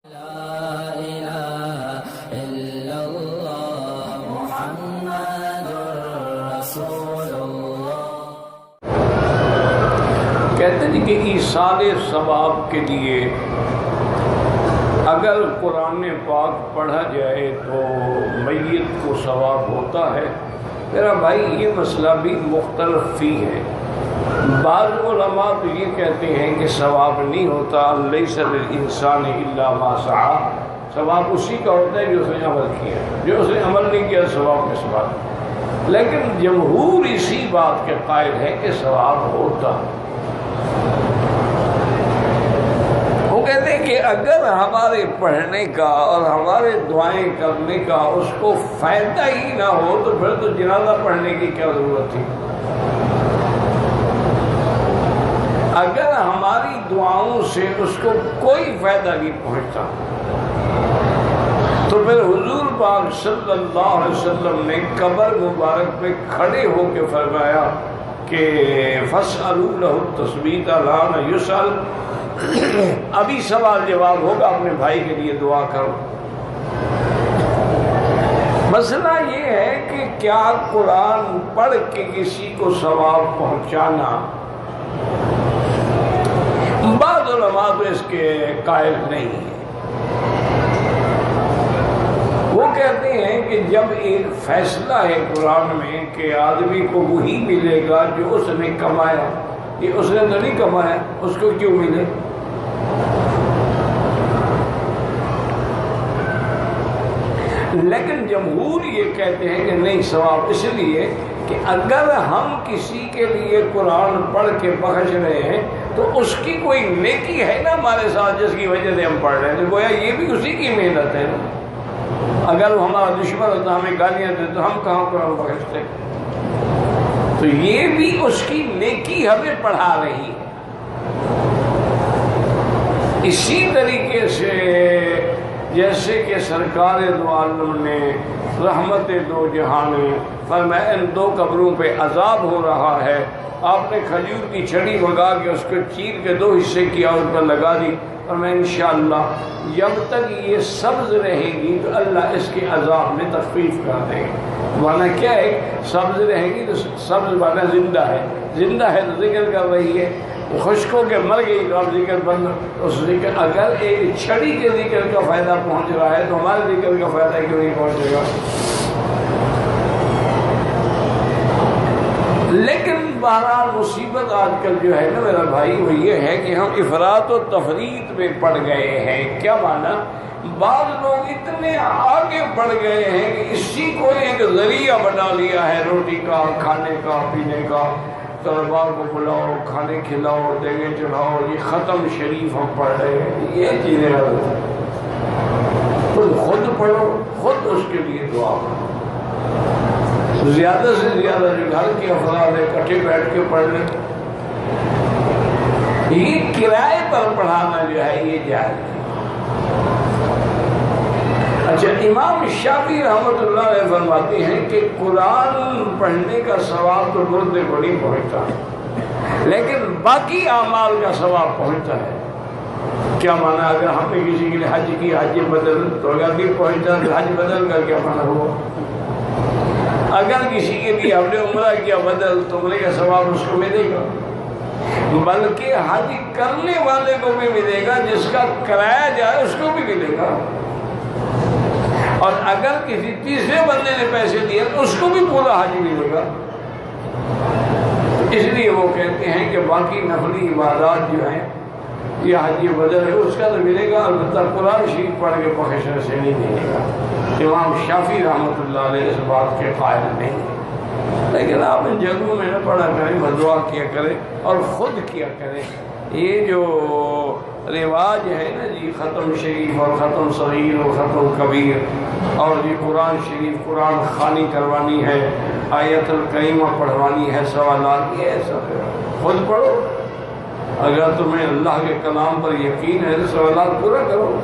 لا إله إلا الله محمد رسول الله۔ کہتے ہیں کہ ایصال ثواب کے لیے اگر قرآن پاک پڑھا جائے تو میت کو ثواب ہوتا ہے۔ میرا بھائی یہ مسئلہ بھی مختلف فی ہے۔ بعض علماء تو یہ کہتے ہیں کہ ثواب نہیں ہوتا، لیس للانسان الا ما سعی، ثواب اسی کا ہوتا ہے جو اس نے عمل کیا، جو اس نے عمل نہیں کیا ثواب کس بات۔ لیکن جمہور اسی بات کے قائل ہے کہ ثواب ہوتا۔ وہ کہتے ہیں کہ اگر ہمارے پڑھنے کا اور ہمارے دعائیں کرنے کا اس کو فائدہ ہی نہ ہو تو پھر تو جنازہ پڑھنے کی کیا ضرورت تھی۔ اگر ہماری دعاؤں سے اس کو کوئی فائدہ نہیں پہنچتا تو پھر حضور پاک صلی اللہ علیہ وسلم نے قبر مبارک پہ کھڑے ہو کے فرمایا کہ فَاسْأَلُوا لَهُ التَّثْبِيتَ الْآنَ يُسْأَلُ، ابھی سوال جواب ہوگا، اپنے بھائی کے لیے دعا کرو۔ مسئلہ یہ ہے کہ کیا قرآن پڑھ کے کسی کو ثواب پہنچانا، بعض علماء تو اس کے قائل نہیں ہیں۔ وہ کہتے ہیں کہ جب ایک فیصلہ ہے قرآن میں کہ آدمی کو وہی ملے گا جو اس نے کمایا، یہ اس نے تو نہیں کمایا، اس کو کیوں ملے؟ لیکن جمہور یہ کہتے ہیں کہ نہیں، ثواب اس لیے کہ اگر ہم کسی کے لیے قرآن پڑھ کے بخش رہے ہیں تو اس کی کوئی نیکی ہے نا ہمارے ساتھ جس کی وجہ سے ہم پڑھ رہے ہیں، تو گویا یہ بھی اسی کی محنت ہے نا۔ اگر وہ ہمارا دشمن ہوتا، ہمیں گالیاں دے تو ہم کہاں قرآن بخشتے؟ تو یہ بھی اس کی نیکی ہمیں پڑھا رہی ہے۔ اسی طریقے سے جیسے کہ سرکار دو عالم نے رحمت دو جہان فرمایا ان دو قبروں پہ عذاب ہو رہا ہے، آپ نے کھجور کی چھڑی منگا کے اس کو چیر کے دو حصے کیا، اس پر لگا دی، اور میں انشاءاللہ جب تک یہ سبز رہے گی تو اللہ اس کے عذاب میں تخفیف کر دے گا۔ مانا کیا ہے؟ سبز رہے گی تو سبز مانا زندہ ہے، زندہ ہے تو ذکر کر رہی ہے، خشک ہو کے مر گئی تو اب ذکر بند۔ اس ذکر اگر ایک چھڑی کے ذکر کا فائدہ پہنچ رہا ہے تو ہمارے ذکر کا فائدہ کیوں نہیں پہنچے گا؟ لیکن بہرحال مصیبت آج کل جو ہے نا میرا بھائی وہ یہ ہے کہ ہم افراط و تفریط میں پڑ گئے ہیں۔ کیا مانا؟ بعض لوگ اتنے آگے بڑھ گئے ہیں کہ اسی کو ایک ذریعہ بنا لیا ہے روٹی کا، کھانے کا، پینے کا، طلباء کو بلاؤ، کھانے کھلاؤ، دیگیں چڑھاؤ، یہ ختم شریف ہم پڑھ رہے ہیں، یہ چیزیں خود پڑھو، خود اس کے لیے دعا کرو۔ زیادہ سے زیادہ جو گھر کے افراد ہیں اکٹھے بیٹھ کے پڑھ لیں۔ یہ کرائے پر پڑھانا جو ہے یہ جائز ہے۔ اچھا، امام شافعی رحمۃ اللہ علیہ فرماتے ہیں کہ قرآن پڑھنے کا ثواب تو مردے کو نہیں پہنچتا لیکن باقی اعمال کا ثواب پہنچتا ہے۔ کیا مانا؟ اگر ہم نے کسی کے لیے حج کی، حج بدل تو اگر بھی پہنچتا تو حج بدل کا کیا مانا ہوا؟ اگر کسی کے لیے ہم نے عمرہ کیا بدل تو عمرے کا ثواب اس کو ملے گا، بلکہ حج کرنے والے کو بھی ملے گا، جس کا کرایا جائے اس کو بھی ملے گا، اور اگر کسی تیسرے بندے نے پیسے دیے تو اس کو بھی پورا حج ملے گا۔ اس لیے وہ کہتے ہیں کہ باقی نفلی عبادات جو ہیں یہ حج بدل ہے، اس کا تو ملے گا، البتہ قرآن شریف پڑھ کے بخشنے سے نہیں ملے گا۔ امام شافعی رحمۃ اللہ علیہ اس بات کے قائل نہیں، لیکن آپ ان جگہوں میں نہ پڑھا کریں، دعا کیا کریں اور خود کیا کریں۔ یہ جو رواج ہے نا جی، ختم شریف اور ختم صغیر اور ختم کبیر، اور یہ قرآن شریف قرآن خوانی کروانی ہے، آیت الکریمہ پڑھوانی ہے، سوالات، یہ سب خود پڑھو۔ اگر تمہیں اللہ کے کلام پر یقین ہے تو سوالات پورا کرو۔